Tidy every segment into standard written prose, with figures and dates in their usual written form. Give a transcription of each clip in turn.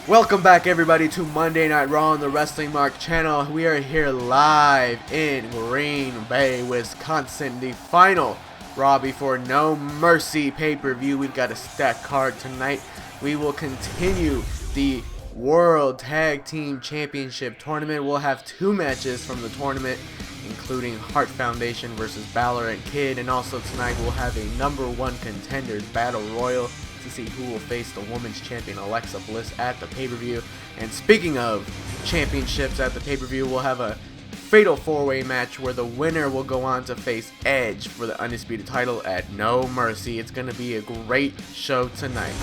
Welcome back everybody to Monday Night Raw on the Wrestling Mark channel. We are here live in Green Bay, Wisconsin. The final Raw before No Mercy pay-per-view. We've got a stacked card tonight. We will continue the World Tag Team Championship tournament. We'll have two matches from the tournament, including Hart Foundation versus Balor and Kidd. And also tonight we'll have a #1 contenders battle royal to see who will face the women's champion Alexa Bliss at the pay-per-view. And speaking of championships at the pay-per-view, we'll have a fatal four-way match where the winner will go on to face Edge for the undisputed title at No Mercy. It's going to be a great show tonight.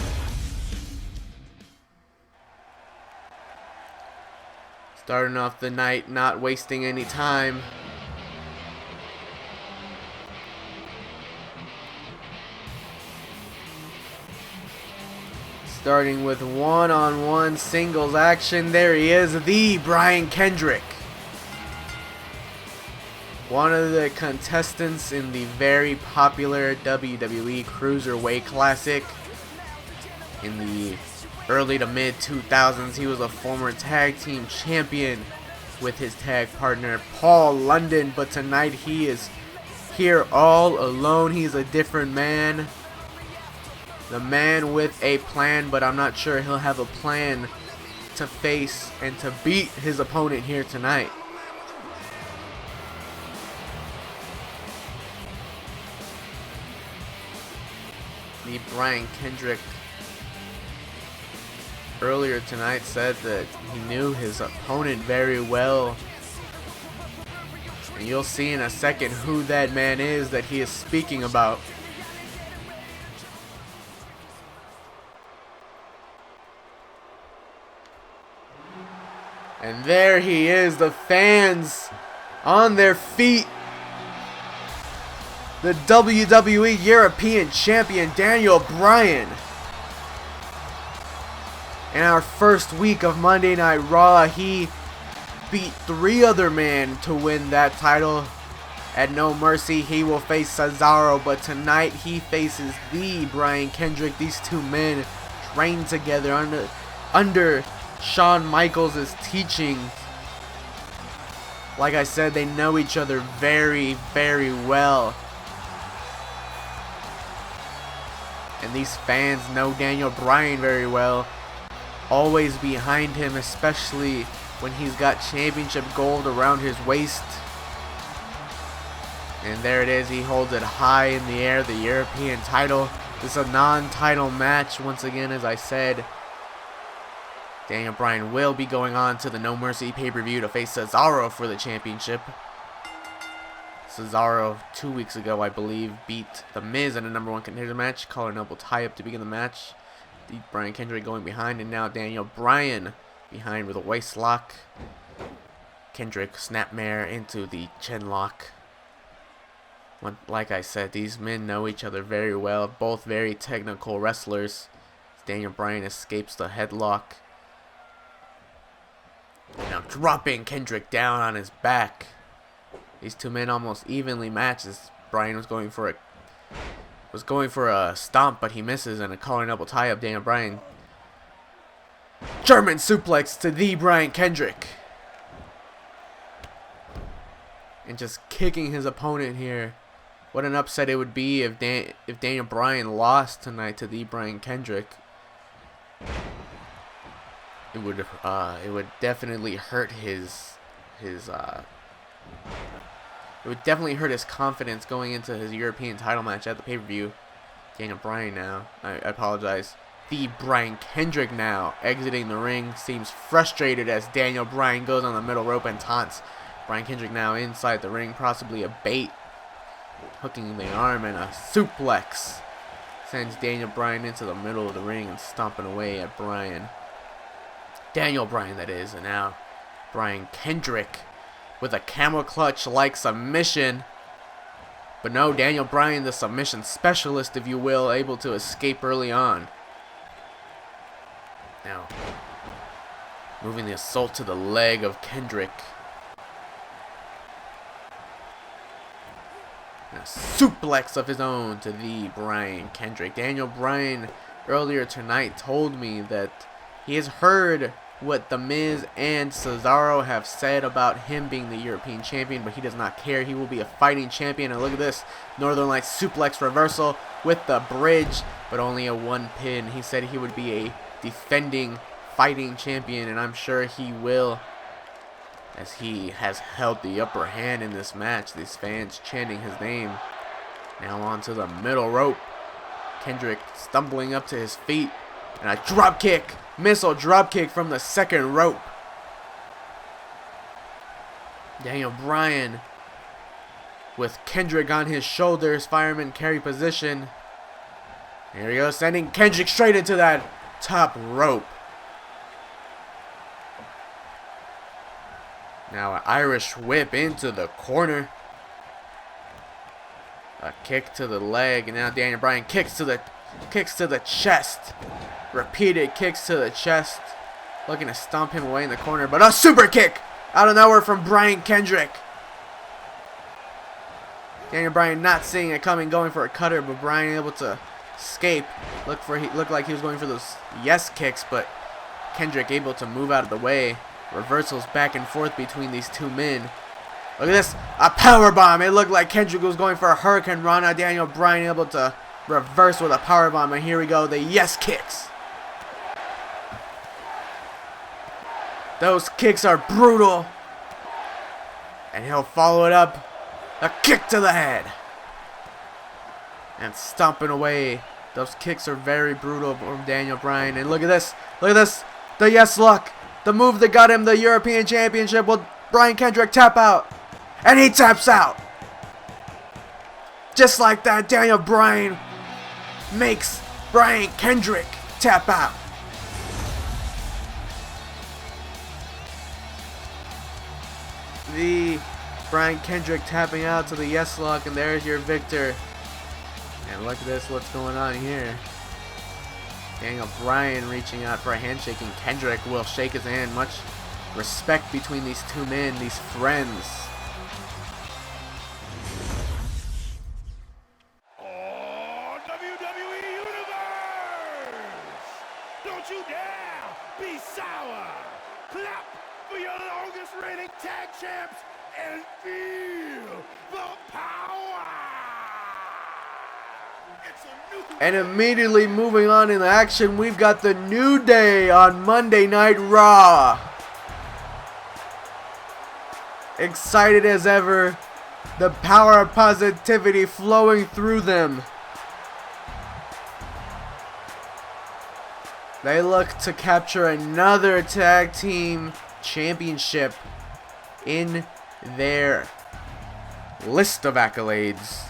Starting off the night, not wasting any time. Starting with one-on-one singles action. There he is, the Brian Kendrick. One of the contestants in the very popular WWE Cruiserweight Classic. In the early to mid 2000s, he was a former tag team champion with his tag partner Paul London. But tonight he is here all alone. He's a different man. The man with a plan, but I'm not sure he'll have a plan to face and to beat his opponent here tonight. The Brian Kendrick earlier tonight said that he knew his opponent very well. And you'll see in a second who that man is that he is speaking about. And there he is, the fans on their feet. The WWE European Champion Daniel Bryan. In our first week of Monday Night Raw, he beat 3 other men to win that title. At No Mercy, he will face Cesaro, but tonight he faces the Brian Kendrick. These two men trained together under Shawn Michaels' teaching. Like I said, they know each other very, very well. And these fans know Daniel Bryan very well. Always behind him, especially when he's got championship gold around his waist. And there it is, he holds it high in the air, the European title. This is a non-title match, once again, as I said. Daniel Bryan will be going on to the No Mercy pay-per-view to face Cesaro for the championship. Cesaro 2 weeks ago, I believe, beat The Miz in a #1 contender match. Collar and elbow tie-up to begin the match. The Brian Kendrick going behind, and now Daniel Bryan behind with a waist lock. Kendrick snapmare into the chin lock. Like I said, these men know each other very well. Both very technical wrestlers. Daniel Bryan escapes the headlock. Now dropping Kendrick down on his back. These two men almost evenly matched as Bryan was going for a stomp, but he misses, and a collar and elbow tie up. Daniel Bryan German suplex to the Brian Kendrick. And just kicking his opponent here. What an upset it would be if Daniel Bryan lost tonight to the Brian Kendrick. It would definitely hurt it would definitely hurt his confidence going into his European title match at the pay-per-view. Daniel Bryan now, I apologize. The Brian Kendrick now exiting the ring, seems frustrated as Daniel Bryan goes on the middle rope and taunts Brian Kendrick now inside the ring, possibly a bait, hooking the arm, and a suplex sends Daniel Bryan into the middle of the ring and stomping away at Bryan. Daniel Bryan, that is. And now Brian Kendrick with a camel clutch like submission. But no, Daniel Bryan, the submission specialist, if you will, able to escape early on. Now moving the assault to the leg of Kendrick. And a suplex of his own to the Brian Kendrick. Daniel Bryan earlier tonight told me that He has heard what The Miz and Cesaro have said about him being the European champion, but he does not care. He will be a fighting champion. And look at this Northern Lights suplex reversal with the bridge, but only a 1 pin. He said he would be a defending fighting champion, and I'm sure he will, as he has held the upper hand in this match. These fans chanting his name. Now onto the middle rope. Kendrick stumbling up to his feet, and a drop kick. Missile drop kick from the second rope. Daniel Bryan with Kendrick on his shoulders, fireman carry position. Here he goes, sending Kendrick straight into that top rope. Now an Irish whip into the corner. A kick to the leg, and now Daniel Bryan kicks to the chest. Repeated kicks to the chest. Looking to stomp him away in the corner, but a super kick out of nowhere from Brian Kendrick. Daniel Bryan not seeing it coming, going for a cutter, but Bryan able to escape. Looked like he was going for those yes kicks, but Kendrick able to move out of the way. Reversals back and forth between these two men. Look at this, a power bomb. It looked like Kendrick was going for a Hurricane Rana. Daniel Bryan able to reverse with a power bomb, and here we go, the yes kicks. Those kicks are brutal. And he'll follow it up. A kick to the head. And stomping away. Those kicks are very brutal from Daniel Bryan. And look at this. Look at this. The yes lock. The move that got him the European Championship. Will Brian Kendrick tap out? And he taps out. Just like that, Daniel Bryan makes Brian Kendrick tap out. The Brian Kendrick tapping out to the yes lock, and there's your victor. And look at this, what's going on here. Daniel Bryan reaching out for a handshake, and Kendrick will shake his hand. Much respect between these two men, these friends. Oh, WWE Universe! Don't you dare be sour! Clap for your longest reigning tag champs and feel the power! And immediately moving on in the action, we've got the New Day on Monday Night Raw. Excited as ever, the power of positivity flowing through them. They look to capture another tag team championship in their list of accolades.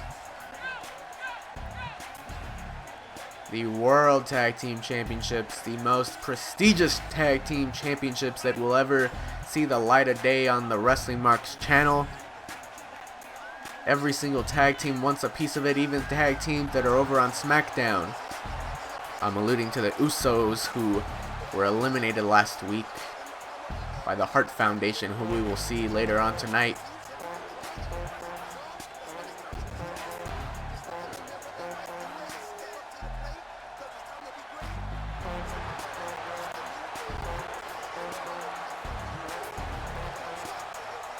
The World Tag Team Championships, the most prestigious tag team championships that will ever see the light of day on the Wrestling Marks channel. Every single tag team wants a piece of it, even tag teams that are over on SmackDown. I'm alluding to the Usos, who were eliminated last week by the Hart Foundation, who we will see later on tonight.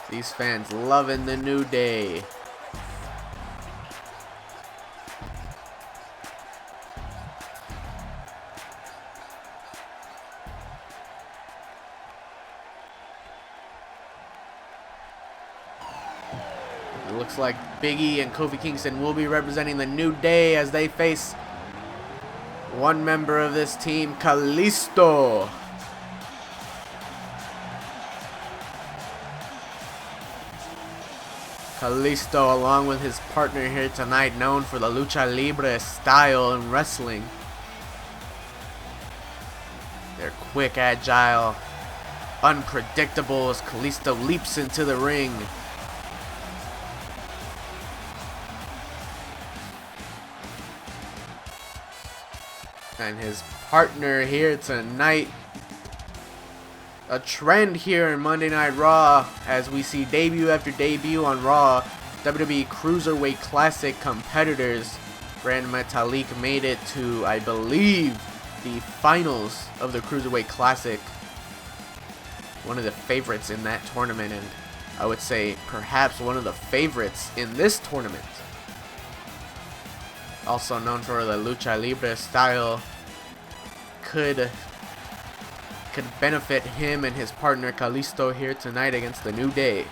These fans loving the New Day. It looks like Big E and Kofi Kingston will be representing the New Day as they face one member of this team, Kalisto. Kalisto, along with his partner here tonight, known for the lucha libre style in wrestling. They're quick, agile, unpredictable as Kalisto leaps into the ring. And his partner here tonight. A trend here in Monday Night Raw as we see debut after debut on Raw. WWE Cruiserweight Classic competitors. Gran Metalik made it to, I believe, the finals of the Cruiserweight Classic. One of the favorites in that tournament, and I would say perhaps one of the favorites in this tournament. Also known for the Lucha Libre style, could benefit him and his partner Kalisto here tonight against the New Day.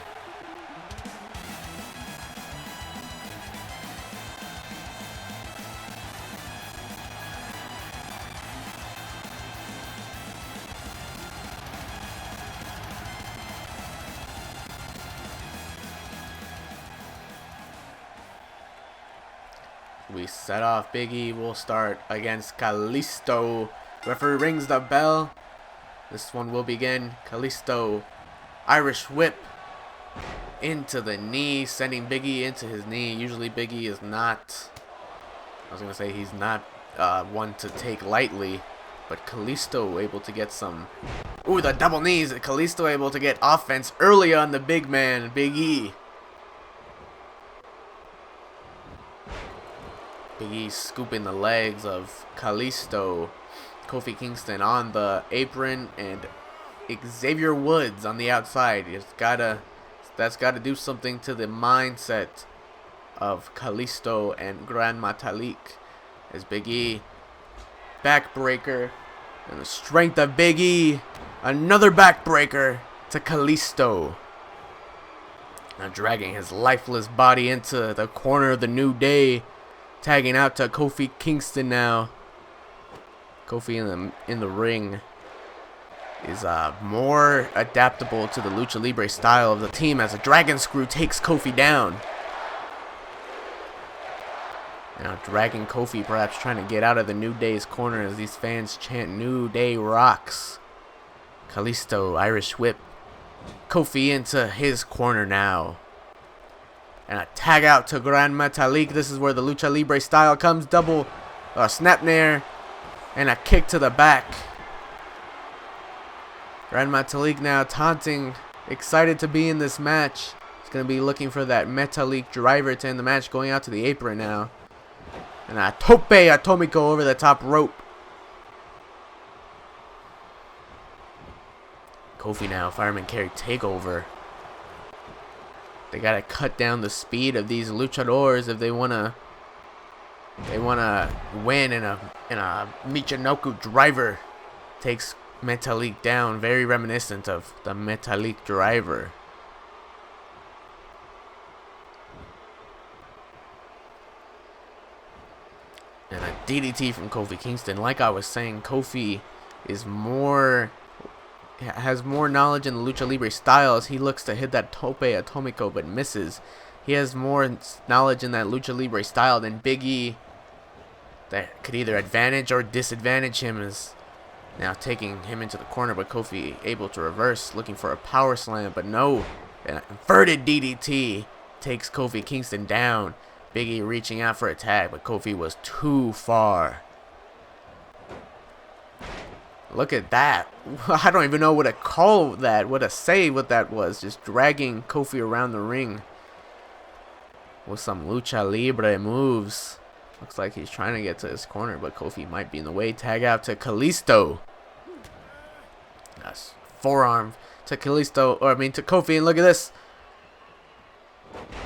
We set off. Big E will start against Kalisto. Referee rings the bell. This one will begin. Kalisto, Irish whip into the knee, sending Big E into his knee. Usually Big E is not, he's not one to take lightly, but Kalisto able to get some, ooh, the double knees. Kalisto able to get offense early on the big man, Big E. Big E scooping the legs of Kalisto. Kofi Kingston on the apron, and Xavier Woods on the outside. That's gotta do something to the mindset of Kalisto and Gran Metalik. As Big E, backbreaker, and the strength of Big E, another backbreaker to Kalisto. Now dragging his lifeless body into the corner of the New Day. Tagging out to Kofi Kingston now. Kofi in the ring is more adaptable to the Lucha Libre style of the team as a dragon screw takes Kofi down. Now dragging Kofi, perhaps trying to get out of the New Day's corner as these fans chant New Day rocks. Kalisto, Irish whip. Kofi into his corner now. And a tag out to Gran Metalik. This is where the Lucha Libre style comes. Double snap nair. And a kick to the back. Gran Metalik now taunting. Excited to be in this match. He's going to be looking for that Metalik driver to end the match. Going out to the apron now. And a tope atomico over the top rope. Kofi now. Fireman carry takeover. They gotta cut down the speed of these luchadors if they wanna win. And a Michinoku driver takes Metalik down, very reminiscent of the Metalik driver. And a DDT from Kofi Kingston. Like I was saying, Kofi has more knowledge in the Lucha Libre styles. He looks to hit that tope atomico but misses. He has more knowledge in that Lucha Libre style than Big E. That could either advantage or disadvantage him. Is now taking him into the corner, but Kofi able to reverse, looking for a power slam, but no. An inverted DDT takes Kofi Kingston down. Big E reaching out for a tag, but Kofi was too far. Look at that. I don't even know what to call that, what that was. Just dragging Kofi around the ring with some Lucha Libre moves. Looks like he's trying to get to his corner, but Kofi might be in the way. Tag out to Kalisto. That's forearm to Kalisto, to Kofi, and look at this.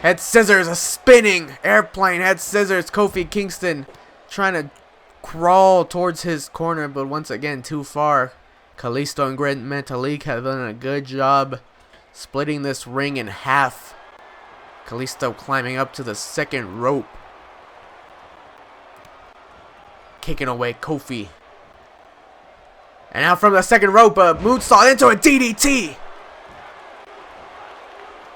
Head scissors, a spinning airplane head scissors. Kofi Kingston trying to crawl towards his corner, but once again too far. Kalisto and Gran Metalik have done a good job splitting this ring in half. Kalisto climbing up to the second rope, kicking away Kofi. And now from the second rope, a moonsault into a DDT.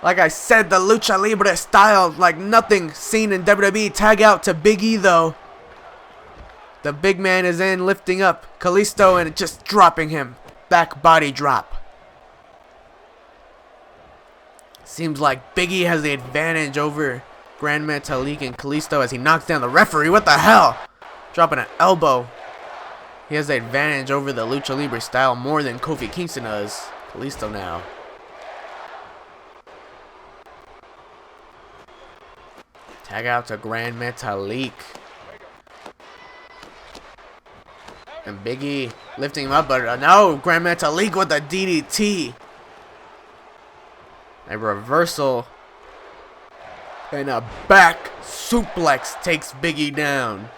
Like I said, the Lucha Libre style, like nothing seen in WWE. Tag out to Big E though. The big man is in, lifting up Kalisto and just dropping him. Back body drop. Seems like Big E has the advantage over Gran Metalik and Kalisto as he knocks down the referee. What the hell? Dropping an elbow. He has the advantage over the Lucha Libre style more than Kofi Kingston does. Kalisto now. Tag out to Gran Metalik. And Big E lifting him up, but no, Gran Metalik with a DDT. A reversal. And a back suplex takes Big E down.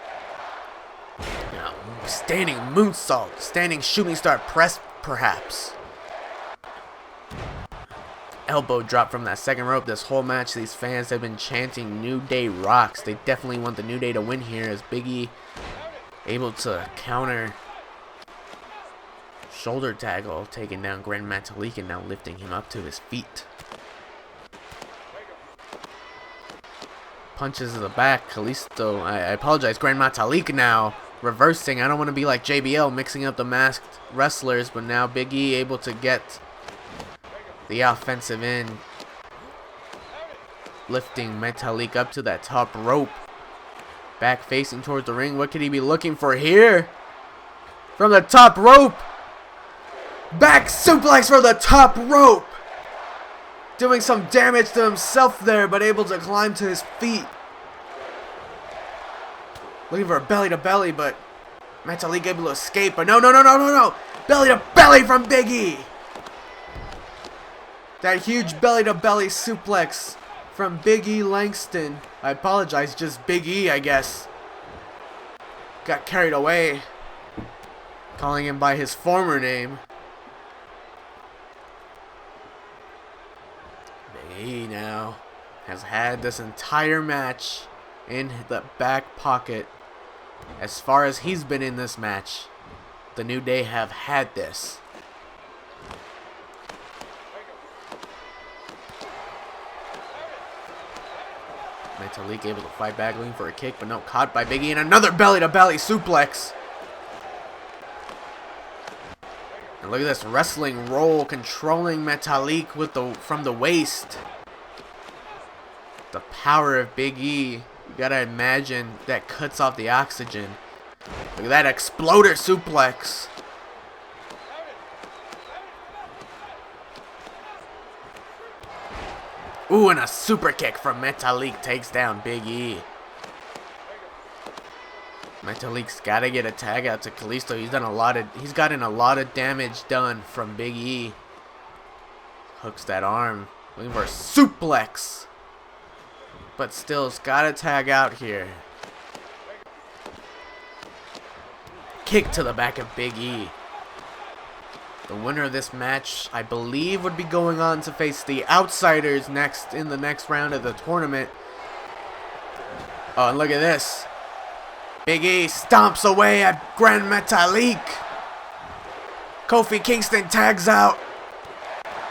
Now, standing moonsault, standing shooting star press perhaps. Elbow drop from that second rope. This whole match, these fans have been chanting New Day rocks. They definitely want the New Day to win here, as Big E able to counter shoulder tackle, taking down Gran Metalik and now lifting him up to his feet. Punches to the back. Kalisto, I apologize, Gran Metalik now reversing. I don't want to be like JBL mixing up the masked wrestlers, but now Big E able to get the offensive end, lifting Metalik up to that top rope. Back facing towards the ring. What could he be looking for here? From the top rope. Back suplex from the top rope. Doing some damage to himself there, but able to climb to his feet. Looking for a belly to belly, but Metalik able to escape. But no. Belly to belly from Big E. That huge belly-to-belly suplex from Big E Langston. I apologize, just Big E, I guess. Got carried away. Calling him by his former name. Big E now has had this entire match in the back pocket. As far as he's been in this match, the New Day have had this. Metalik able to fight back, looking for a kick, but no, caught by Big E, and another belly-to-belly suplex. And look at this wrestling roll, controlling Metalik with from the waist. The power of Big E. You gotta imagine that cuts off the oxygen. Look at that exploder suplex. Ooh, and a super kick from Metalik takes down Big E. Metalik's got to get a tag out to Kalisto. He's gotten a lot of damage done from Big E. Hooks that arm, looking for a suplex, but still has got to tag out here. Kick to the back of Big E. The winner of this match, I believe, would be going on to face the Outsiders next in the next round of the tournament. Oh, and look at this. Big E stomps away at Gran Metalik. Kofi Kingston tags out.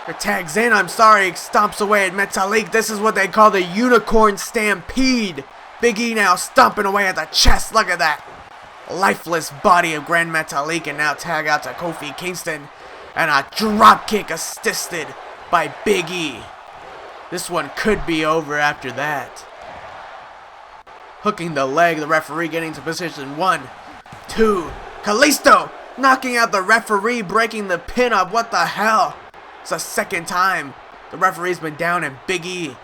Or tags in, I'm sorry. Stomps away at Metalik. This is what they call the Unicorn Stampede. Big E now stomping away at the chest. Look at that lifeless body of Gran Metalik, and now tag out to Kofi Kingston. And a drop kick assisted by Big E. This one could be over after that. Hooking the leg, the referee getting to position 1, 2. Kalisto knocking out the referee, breaking the pin up. What the hell? It's the second time the referee's been down, and Big E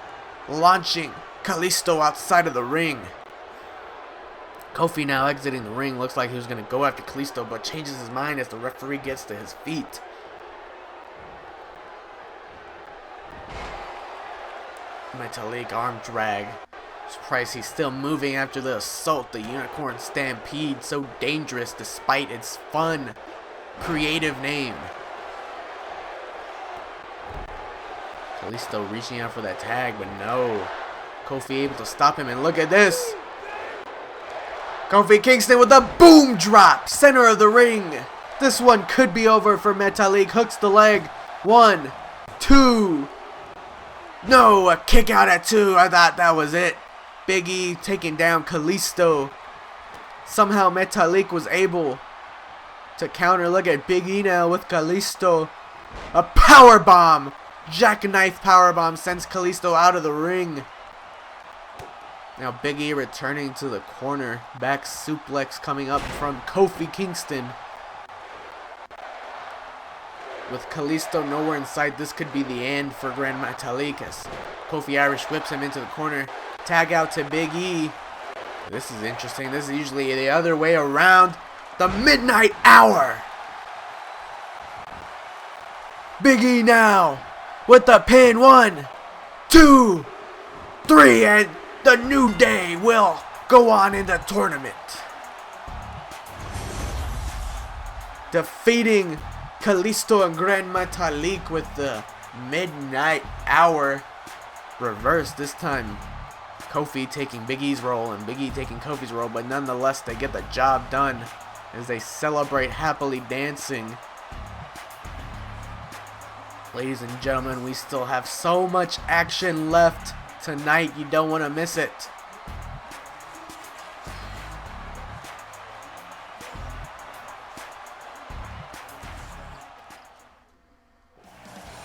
launching Kalisto outside of the ring. Kofi now exiting the ring. Looks like he was going to go after Kalisto, but changes his mind as the referee gets to his feet. Metalik arm drag. Surprised he's still moving after the assault. The Unicorn Stampede, so dangerous despite its fun, creative name. Kalisto reaching out for that tag, but no. Kofi able to stop him, and look at this. Kofi Kingston with a boom drop, center of the ring. This one could be over for Metalik. Hooks the leg. 1, 2. No, a kick out at 2. I thought that was it. Big E taking down Kalisto. Somehow Metalik was able to counter. Look at Big E now with Kalisto. A power bomb. Jackknife power bomb sends Kalisto out of the ring. Now Big E returning to the corner. Back suplex coming up from Kofi Kingston. With Kalisto nowhere in sight, this could be the end for Gran Metalik as Kofi Irish whips him into the corner. Tag out to Big E. This is interesting. This is usually the other way around. the midnight hour. Big E now with the pin. 1, 2, 3, and the New Day will go on in the tournament, defeating Kalisto and Gran Metalik with the midnight hour reverse. This time Kofi taking Big E's role and Big E taking Kofi's role, but nonetheless they get the job done as they celebrate happily dancing. Ladies and gentlemen, we still have so much action left tonight, you don't want to miss it.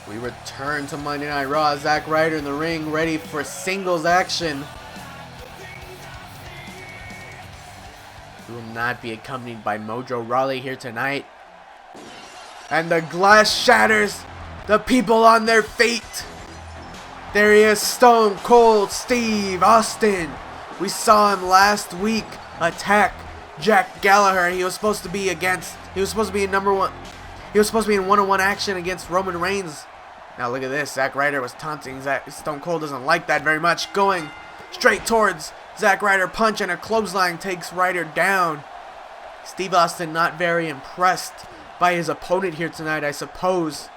We return to Monday Night Raw. Zack Ryder in the ring, ready for singles action. He will not be accompanied by Mojo Rawley here tonight. And the glass shatters. The people on their feet. There he is, Stone Cold Steve Austin. We saw him last week attack Jack Gallagher. He was supposed to be in one-on-one action against Roman Reigns. Now look at this. Zack Ryder was taunting Stone Cold. Doesn't like that very much. Going straight towards Zack Ryder. Punch and a clothesline takes Ryder down. Steve Austin not very impressed by his opponent here tonight, I suppose.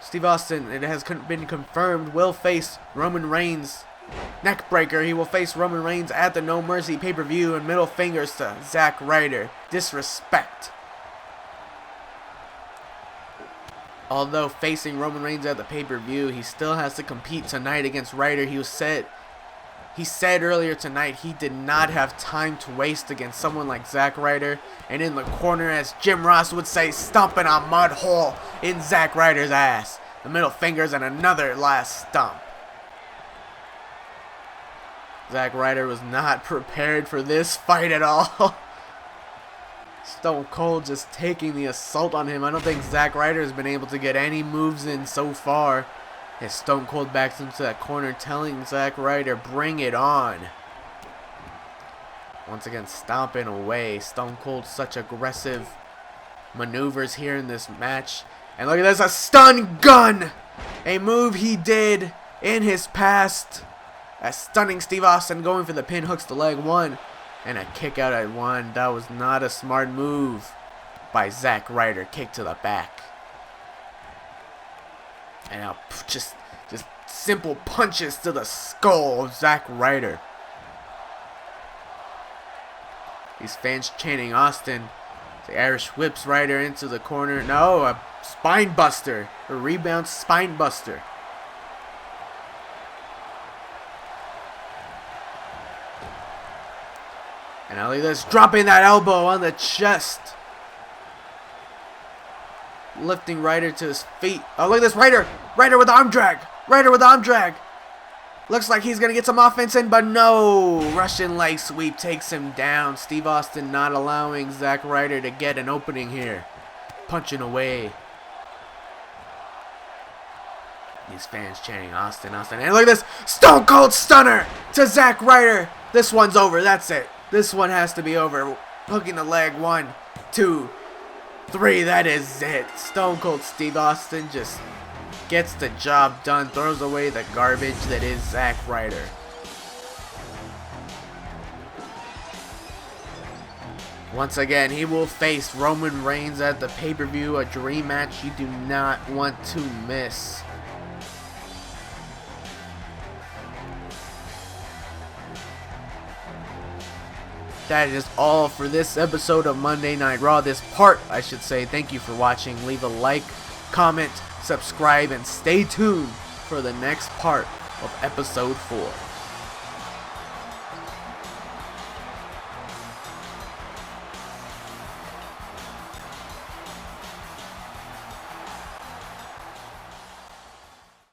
Steve Austin, it has been confirmed, will face Roman Reigns. Neckbreaker. He will face Roman Reigns at the No Mercy pay-per-view, and middle fingers to Zack Ryder. Disrespect. Although facing Roman Reigns at the pay-per-view, he still has to compete tonight against Ryder. He said earlier tonight he did not have time to waste against someone like Zack Ryder. And in the corner, as Jim Ross would say, stomping a mud hole in Zack Ryder's ass. The middle fingers and another last stomp. Zack Ryder was not prepared for this fight at all. Stone Cold just taking the assault on him. I don't think Zack Ryder has been able to get any moves in so far. As Stone Cold backs into that corner, telling Zack Ryder, bring it on. Once again, stomping away. Stone Cold, such aggressive maneuvers here in this match. And look at this, a stun gun! A move he did in his past. As stunning Steve Austin, going for the pin, hooks the leg. 1. And a kick out at 1. That was not a smart move by Zack Ryder. Kick to the back. And now just simple punches to the skull of Zack Ryder. These fans chanting Austin. The Irish whips Ryder into the corner. No, a spine buster. A rebound spine buster. And now look at this, dropping that elbow on the chest. Lifting Ryder to his feet. Oh, look at this, Ryder with the arm drag. Ryder with the arm drag. Looks like he's going to get some offense in, but no. Russian leg sweep takes him down. Steve Austin not allowing Zack Ryder to get an opening here. Punching away. These fans chanting Austin, Austin. And look at this, Stone Cold Stunner to Zack Ryder. This one's over, that's it. This one has to be over. Hooking the leg. 1, 2, 3. That is it. Stone Cold Steve Austin just gets the job done. Throws away the garbage that is Zack Ryder. Once again, he will face Roman Reigns at the pay-per-view. A dream match you do not want to miss. That is all for this episode of Monday Night Raw. This part, I should say. Thank you for watching. Leave a like, comment, subscribe, and stay tuned for the next part of episode 4.